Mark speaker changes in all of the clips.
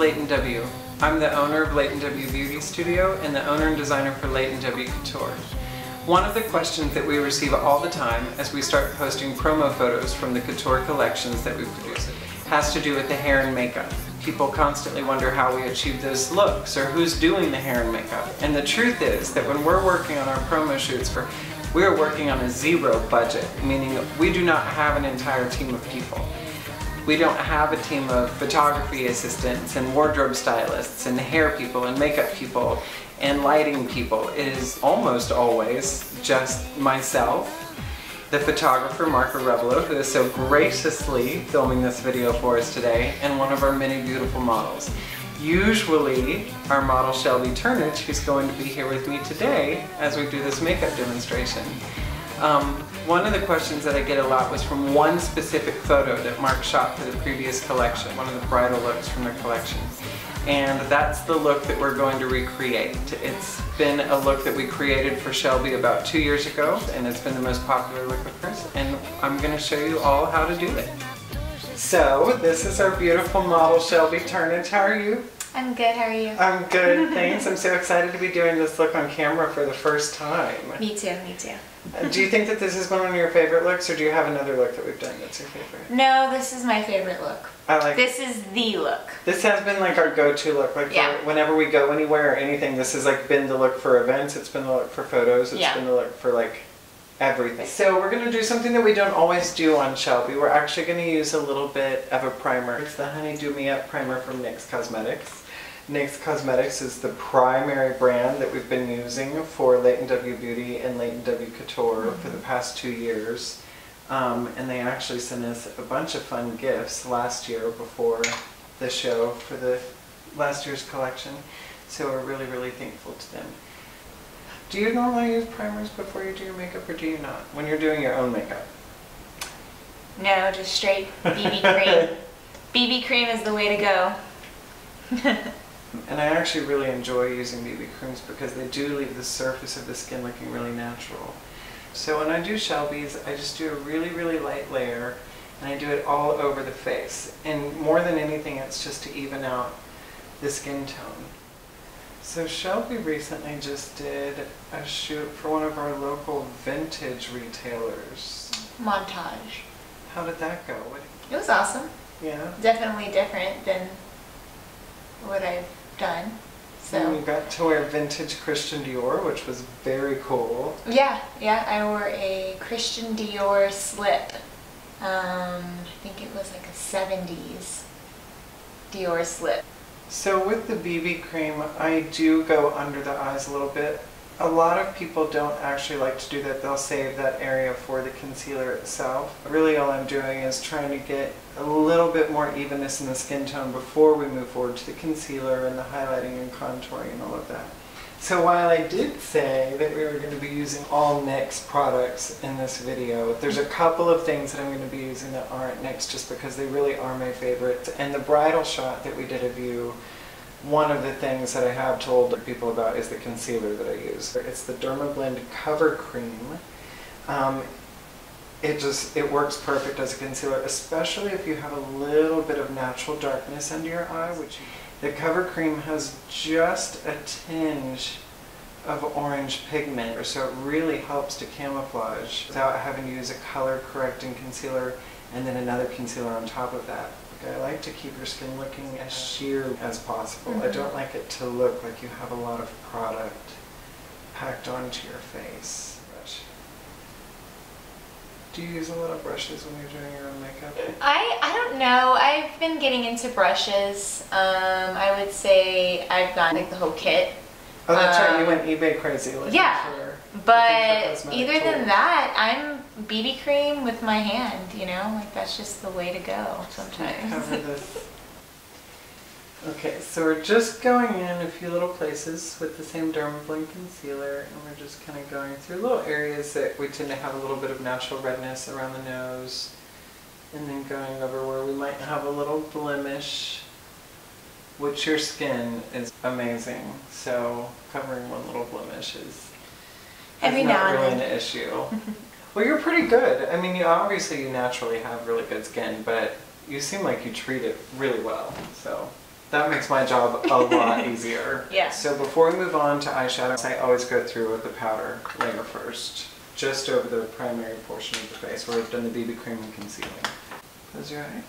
Speaker 1: Leighton W. I'm the owner of Leighton W Beauty Studio and the owner and designer for Leighton W Couture. One of the questions that we receive all the time as we start posting promo photos from the couture collections that we produce has to do with the hair and makeup. People constantly wonder how we achieve those looks or who's doing the hair and makeup. And the truth is that when we're working on our promo shoots, we are working on a zero budget, meaning we do not have an entire team of people. We don't have a team of photography assistants and wardrobe stylists and hair people and makeup people and lighting people. It is almost always just myself, the photographer MARC AREVALO, who is so graciously filming this video for us today, and one of our many beautiful models. Usually our model Shelby Turnage, who's going to be here with me today as we do this makeup demonstration. One of the questions that I get a lot was from one specific photo that MARC shot for the previous collection, one of the bridal looks from the collection. And that's the look that we're going to recreate. It's been a look that we created for Shelby about 2 years ago, and it's been the most popular look of hers, and I'm going to show you all how to do it. So, this is our beautiful model Shelby Turnage. How are you?
Speaker 2: I'm good, how are you?
Speaker 1: I'm good, thanks. I'm so excited to be doing this look on camera for the first time.
Speaker 2: Me too, me too.
Speaker 1: Do you think that this is one of your favorite looks, or do you have another look that we've done that's your favorite?
Speaker 2: No, this is my favorite look.
Speaker 1: I like
Speaker 2: this is the look.
Speaker 1: This has been like our go-to look. Like whenever we go anywhere or anything, this has like been the look for events, it's been the look for photos, it's been the look for like everything. So we're going to do something that we don't always do on Shelby. We're actually going to use a little bit of a primer. It's the Honey Do Me Up primer from NYX Cosmetics. NYX Cosmetics is the primary brand that we've been using for Leighton W Beauty and Leighton W Couture for the past 2 years. And they actually sent us a bunch of fun gifts last year before the show for the last year's collection. So we're really, really thankful to them. Do you normally use primers before you do your makeup, or do you not? When you're doing your own makeup?
Speaker 2: No, just straight BB cream. BB cream is the way to go.
Speaker 1: And I actually really enjoy using BB creams because they do leave the surface of the skin looking really natural. So when I do Shelby's, I just do a really, really light layer, and I do it all over the face. And more than anything, it's just to even out the skin tone. So Shelby recently just did a shoot for one of our local vintage retailers.
Speaker 2: Montage.
Speaker 1: How did that go?
Speaker 2: It was awesome.
Speaker 1: Yeah?
Speaker 2: Definitely different than what I've done. So
Speaker 1: and you got to wear vintage Christian Dior, which was very cool.
Speaker 2: Yeah, I wore a Christian Dior slip. I think it was like a 70s Dior slip.
Speaker 1: So with the BB cream, I do go under the eyes a little bit. A lot of people don't actually like to do that. They'll save that area for the concealer itself. Really all I'm doing is trying to get a little bit more evenness in the skin tone before we move forward to the concealer and the highlighting and contouring and all of that. So while I did say that we were going to be using all NYX products in this video, there's a couple of things that I'm going to be using that aren't NYX just because they really are my favorites. And the bridal shot that we did of you, one of the things that I have told people about is the concealer that I use. It's the Dermablend Cover Cream. It works perfect as a concealer, especially if you have a little bit of natural darkness under your eye. The Cover Cream has just a tinge of orange pigment, so it really helps to camouflage without having to use a color correcting concealer and then another concealer on top of that. I like to keep your skin looking as sheer as possible. I don't like it to look like you have a lot of product packed onto your face. Do you use a lot of brushes when you're doing your own makeup?
Speaker 2: I don't know. I've been getting into brushes. I would say I've gotten like the whole kit.
Speaker 1: Oh, that's right. You went eBay crazy looking for
Speaker 2: but either than that, I'm BB cream with my hand, you know? Like that's just the way to go sometimes.
Speaker 1: Cover this. Okay, so we're just going in a few little places with the same Dermablend concealer, and we're just kind of going through little areas that we tend to have a little bit of natural redness around the nose, and then going over where we might have a little blemish, which your skin is amazing, so covering one little blemish is not really an issue. Well, you're pretty good. I mean, obviously you naturally have really good skin, but you seem like you treat it really well, so. That makes my job a lot easier.
Speaker 2: Yeah.
Speaker 1: So before we move on to eyeshadow, I always go through with the powder layer first, just over the primary portion of the face where I've done the BB cream and concealing. Close your eyes.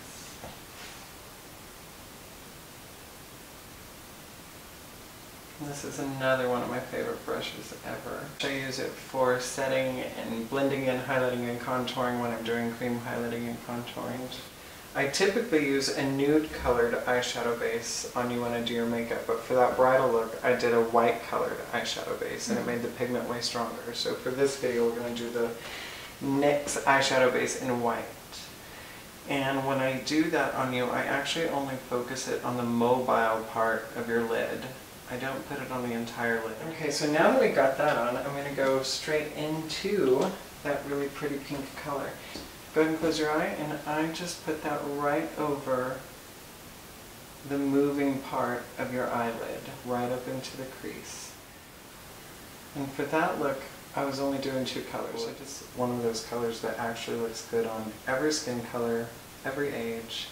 Speaker 1: This is another one of my favorite brushes ever. I use it for setting and blending in, highlighting and contouring when I'm doing cream highlighting and contouring. I typically use a nude colored eyeshadow base on you when I do your makeup, but for that bridal look I did a white colored eyeshadow base and it made the pigment way stronger. So for this video we're going to do the NYX eyeshadow base in white. And when I do that on you, I actually only focus it on the mobile part of your lid. I don't put it on the entire lid. Okay, so now that we got that on, I'm going to go straight into that really pretty pink color. Go ahead and close your eye, and I just put that right over the moving part of your eyelid, right up into the crease. And for that look, I was only doing 2 colors. I just one of those colors that actually looks good on every skin color, every age,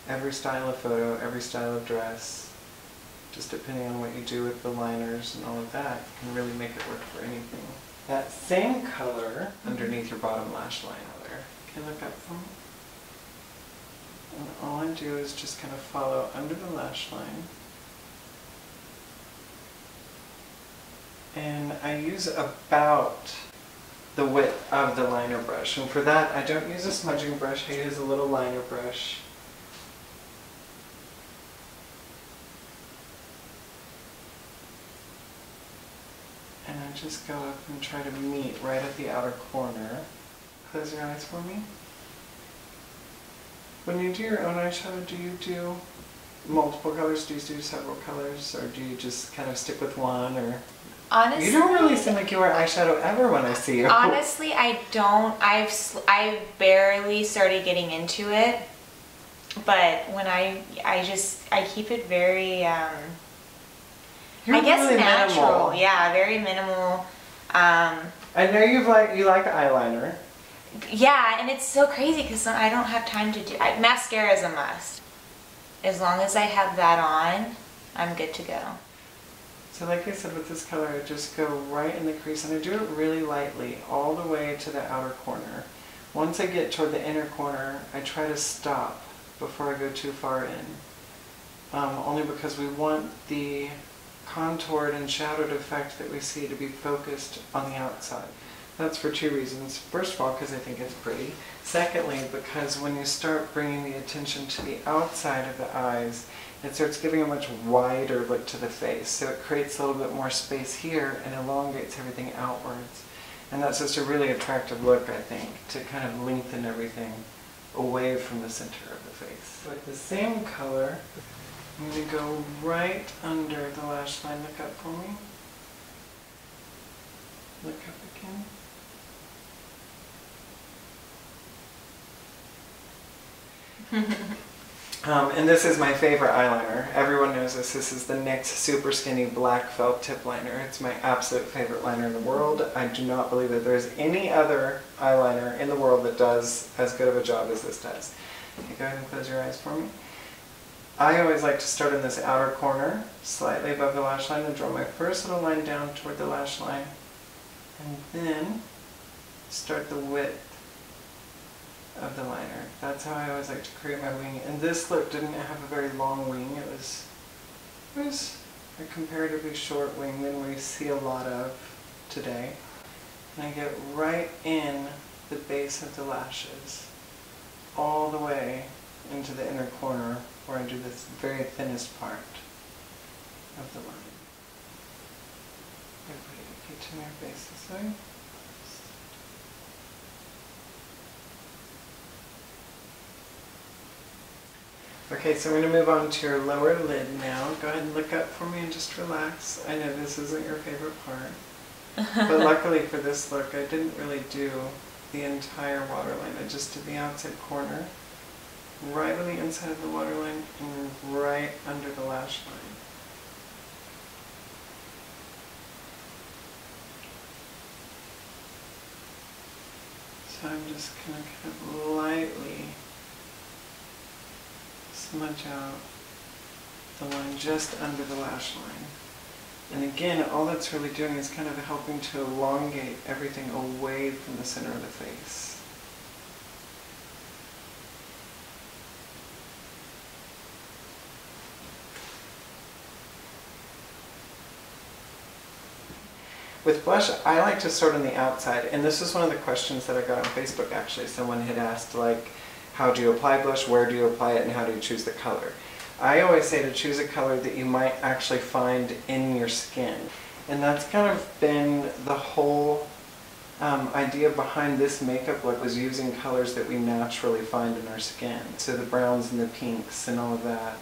Speaker 1: every style of photo, every style of dress. Just depending on what you do with the liners and all of that, you can really make it work for anything. That same color underneath your bottom lash line there. Can you look up for me? And all I do is just kind of follow under the lash line. And I use about the width of the liner brush. And for that, I don't use a smudging brush, I use a little liner brush. And I just go up and try to meet right at the outer corner. Close your eyes for me. When you do your own eyeshadow, do you do multiple colors? Do you do several colors? Or do you just kind of stick with one? Or
Speaker 2: Honestly,
Speaker 1: you don't really seem like you wear eyeshadow ever when I see you.
Speaker 2: Honestly, I don't. I've barely started getting into it. But when I keep it very... I guess really natural, minimal. Yeah, very minimal.
Speaker 1: I know you like eyeliner.
Speaker 2: Yeah, and it's so crazy because I don't have time to do. Mascara is a must. As long as I have that on, I'm good to go.
Speaker 1: So like I said, with this color, I just go right in the crease, and I do it really lightly, all the way to the outer corner. Once I get toward the inner corner, I try to stop before I go too far in. Only because we want the contoured and shadowed effect that we see to be focused on the outside. That's for 2 reasons. First of all, because I think it's pretty. Secondly, because when you start bringing the attention to the outside of the eyes, it starts giving a much wider look to the face. So it creates a little bit more space here and elongates everything outwards. And that's just a really attractive look, I think, to kind of lengthen everything away from the center of the face. With the same color, I'm going to go right under the lash line. Look up for me. Look up again. And this is my favorite eyeliner. Everyone knows this. This is the NYX Super Skinny Black Felt Tip Liner. It's my absolute favorite liner in the world. I do not believe that there's any other eyeliner in the world that does as good of a job as this does. Okay, go ahead and close your eyes for me. I always like to start in this outer corner, slightly above the lash line, and draw my first little line down toward the lash line. And then start the width of the liner. That's how I always like to create my wing. And this look didn't have a very long wing. It was a comparatively short wing than we see a lot of today. And I get right in the base of the lashes, all the way into the inner corner where I do this very thinnest part of the line. Everybody, get to your face this way. Okay, so we're going to move on to your lower lid now. Go ahead and look up for me and just relax. I know this isn't your favorite part, but luckily for this look, I didn't really do the entire waterline. I just did the outside corner, right on the inside of the waterline, and right under the lash line. So I'm just going to kind of lightly smudge out the line just under the lash line. And again, all that's really doing is kind of helping to elongate everything away from the center of the face. With blush, I like to start on the outside, and this is one of the questions that I got on Facebook actually. Someone had asked, like, how do you apply blush, where do you apply it, and how do you choose the color? I always say to choose a color that you might actually find in your skin. And that's kind of been the whole idea behind this makeup look, was using colors that we naturally find in our skin. So the browns and the pinks and all of that.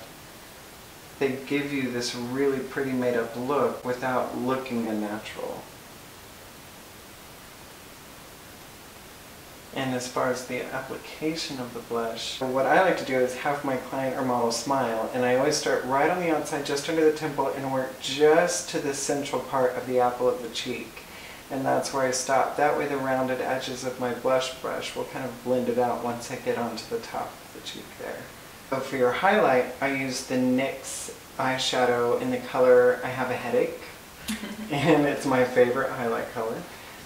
Speaker 1: They give you this really pretty made up look without looking unnatural. And as far as the application of the blush, what I like to do is have my client or model smile, and I always start right on the outside, just under the temple, and work just to the central part of the apple of the cheek. And that's where I stop. That way the rounded edges of my blush brush will kind of blend it out once I get onto the top of the cheek there. So for your highlight, I use the NYX eyeshadow in the color I Have a Headache, and it's my favorite highlight color.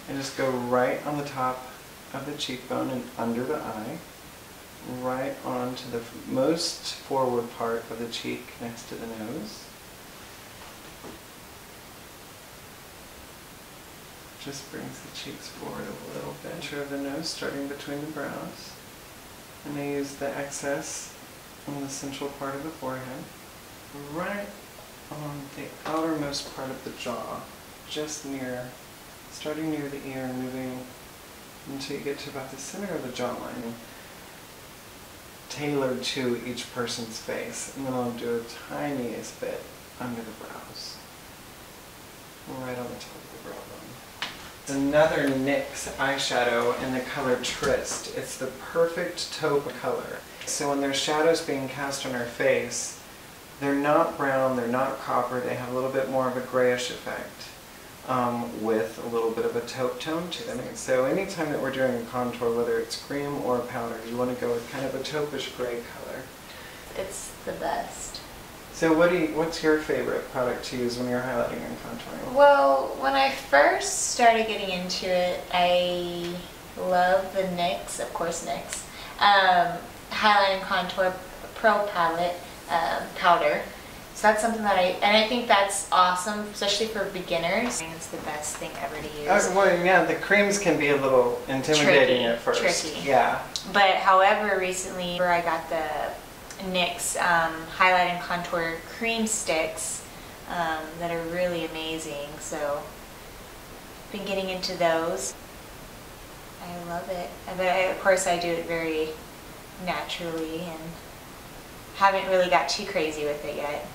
Speaker 1: I just go right on the top of the cheekbone and under the eye, right onto the most forward part of the cheek next to the nose. Just brings the cheeks forward a little bit. Center of the nose starting between the brows. And I use the excess on the central part of the forehead, right on the outermost part of the jaw, just near, starting near the ear and moving until you get to about the center of the jawline, tailored to each person's face. And then I'll do a tiniest bit under the brows, right on the top of the brow bone. Another NYX eyeshadow in the color Tryst. It's the perfect taupe color. So when there's shadows being cast on our face, they're not brown, they're not copper, they have a little bit more of a grayish effect. With a little bit of a taupe tone to them. So anytime that we're doing a contour, whether it's cream or powder, you want to go with kind of a taupish gray color.
Speaker 2: It's the best.
Speaker 1: So what's your favorite product to use when you're highlighting and contouring?
Speaker 2: Well, when I first started getting into it, I love the NYX, of course NYX, Highlight and Contour Pro Palette powder. So that's something that I think that's awesome, especially for beginners. It's the best thing ever to use.
Speaker 1: Well, yeah, the creams can be a little intimidating at first.
Speaker 2: Tricky.
Speaker 1: Yeah.
Speaker 2: But however, recently I got the NYX Highlight and Contour Cream Sticks that are really amazing. So I've been getting into those. I love it. But of course I do it very naturally and haven't really got too crazy with it yet.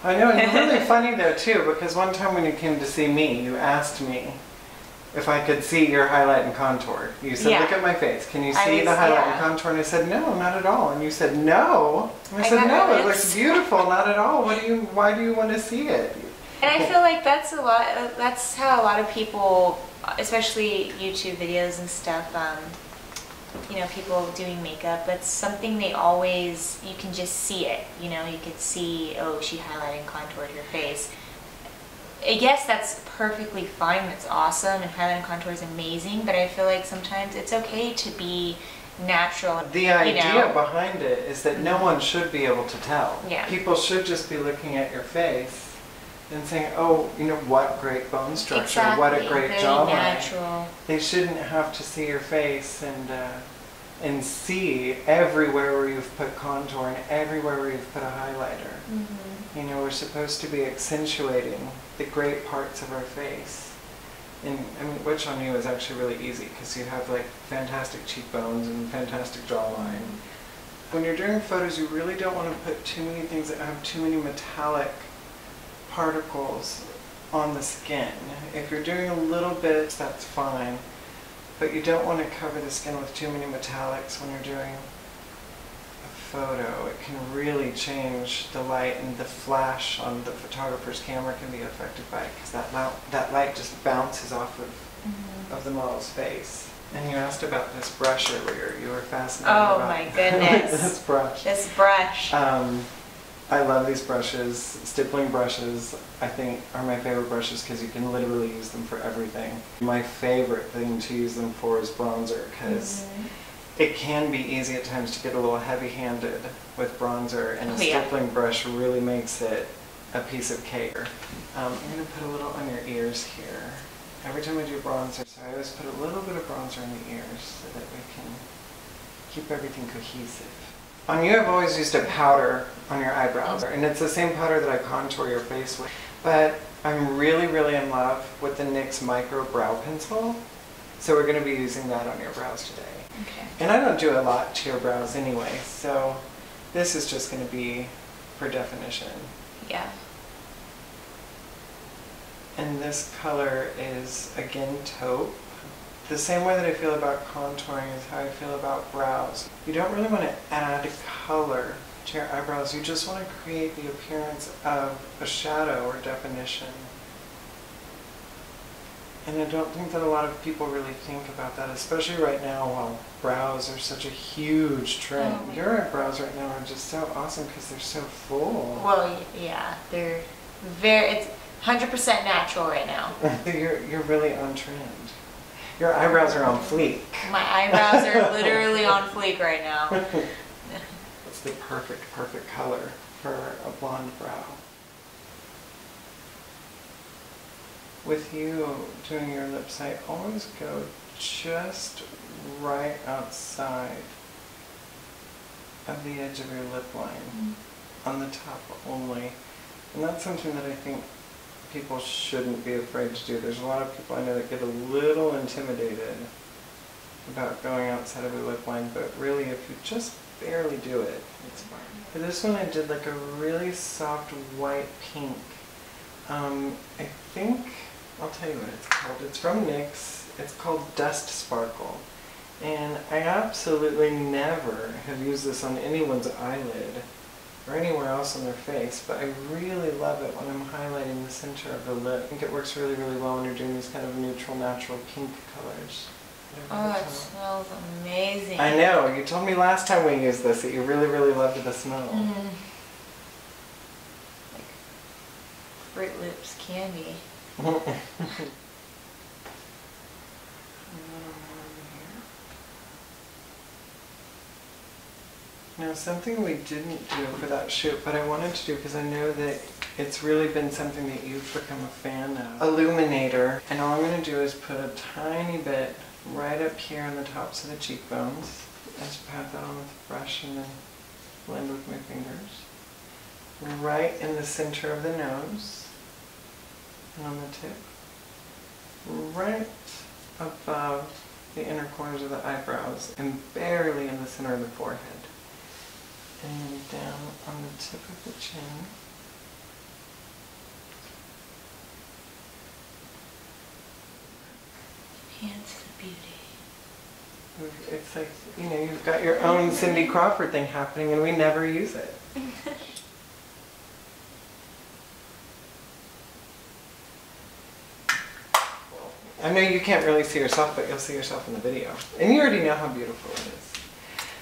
Speaker 1: I know, and it's really funny though too, because one time when you came to see me, you asked me if I could see your highlight and contour. You said, look at my face. Can you see the highlight and contour? And I said, no, not at all. And you said, no. And I said, no, it looks beautiful, not at all. Why do you want to see it?
Speaker 2: And I feel like that's how a lot of people, especially YouTube videos and stuff, you know, people doing makeup, that's something they always, you can just see it, you know, you could see, oh, she highlighted and contoured her face. I guess that's perfectly fine, that's awesome, and highlight and contour is amazing, but I feel like sometimes it's okay to be natural.
Speaker 1: The idea behind it is that no one should be able to tell.
Speaker 2: Yeah.
Speaker 1: People should just be looking at your face and saying, oh, you know, what great bone structure, what a great jawline.
Speaker 2: Natural.
Speaker 1: They shouldn't have to see your face and see everywhere where you've put contour and everywhere where you've put a highlighter. Mm-hmm. You know, we're supposed to be accentuating the great parts of our face. And I mean, which on you is actually really easy because you have like fantastic cheekbones and fantastic jawline. Mm-hmm. When you're doing photos, you really don't want to put too many things that have too many metallic particles on the skin. If you're doing a little bit, that's fine, but you don't want to cover the skin with too many metallics when you're doing a photo. It can really change the light, and the flash on the photographer's camera can be affected by it because that light just bounces off of the model's face. And you asked about this brush earlier. You were fascinated about
Speaker 2: my goodness.
Speaker 1: this brush.
Speaker 2: This brush.
Speaker 1: I love these brushes. Stippling brushes, I think, are my favorite brushes because you can literally use them for everything. My favorite thing to use them for is bronzer because it can be easy at times to get a little heavy-handed with bronzer, and a stippling brush really makes it a piece of cake. I'm going to put a little on your ears here. Every time I do bronzer, so I always put a little bit of bronzer in the ears so that we can keep everything cohesive. On you, I've always used a powder on your eyebrows, and it's the same powder that I contour your face with. But I'm really, really in love with the NYX Micro Brow Pencil, so we're going to be using that on your brows today.
Speaker 2: Okay.
Speaker 1: And I don't do a lot to your brows anyway, so this is just going to be for definition.
Speaker 2: Yeah.
Speaker 1: And this color is, again, taupe. The same way that I feel about contouring is how I feel about brows. You don't really want to add color to your eyebrows, you just want to create the appearance of a shadow or definition. And I don't think that a lot of people really think about that, especially right now while brows are such a huge trend. Oh, your eyebrows right now are just so awesome because they're so full.
Speaker 2: Well, yeah, they're it's 100% natural right now.
Speaker 1: You're really on trend. Your eyebrows are on fleek.
Speaker 2: My eyebrows are literally on fleek right now.
Speaker 1: It's the perfect color for a blonde brow. With you doing your lips, I always go just right outside of the edge of your lip line, on the top only. And that's something that I think people shouldn't be afraid to do. There's a lot of people I know that get a little intimidated about going outside of your lip line, but really if you just barely do it, it's fine. For this one I did like a really soft white pink. I think, I'll tell you what it's called. It's from NYX. It's called Dust Sparkle. And I absolutely never have used this on anyone's eyelid or anywhere else on their face, but I really love it when I'm highlighting the center of the lip. I think it works really, really well when you're doing these kind of neutral, natural pink colors.
Speaker 2: Oh, it smells amazing.
Speaker 1: I know. You told me last time we used this that you really, really loved the smell.
Speaker 2: Like Fruit Loops candy.
Speaker 1: Now, something we didn't do for that shoot, but I wanted to do because I know that it's really been something that you've become a fan of. Illuminator. And all I'm going to do is put a tiny bit right up here on the tops of the cheekbones. Just pat that on with a brush and then blend with my fingers. Right in the center of the nose and on the tip. Right above the inner corners of the eyebrows and barely in the center of the forehead. And then down on the tip of the chin.
Speaker 2: Enhance the beauty.
Speaker 1: It's like, you know, you've got your own Cindy Crawford thing happening and we never use it. I know you can't really see yourself, but you'll see yourself in the video. And you already know how beautiful it is.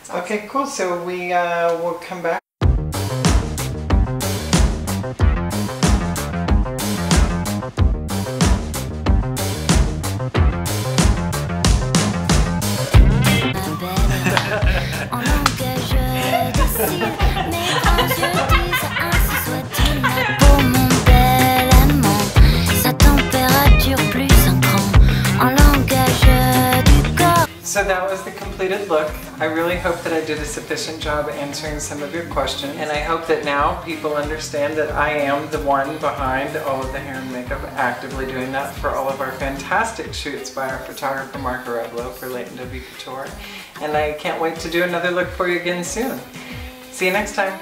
Speaker 1: Awesome. Okay, cool. So we will come back. So that was the completed look. I really hope that I did a sufficient job answering some of your questions. And I hope that now people understand that I am the one behind all of the hair and makeup, actively doing that for all of our fantastic shoots by our photographer Mark AREVALO for Leighton W Couture. And I can't wait to do another look for you again soon. See you next time.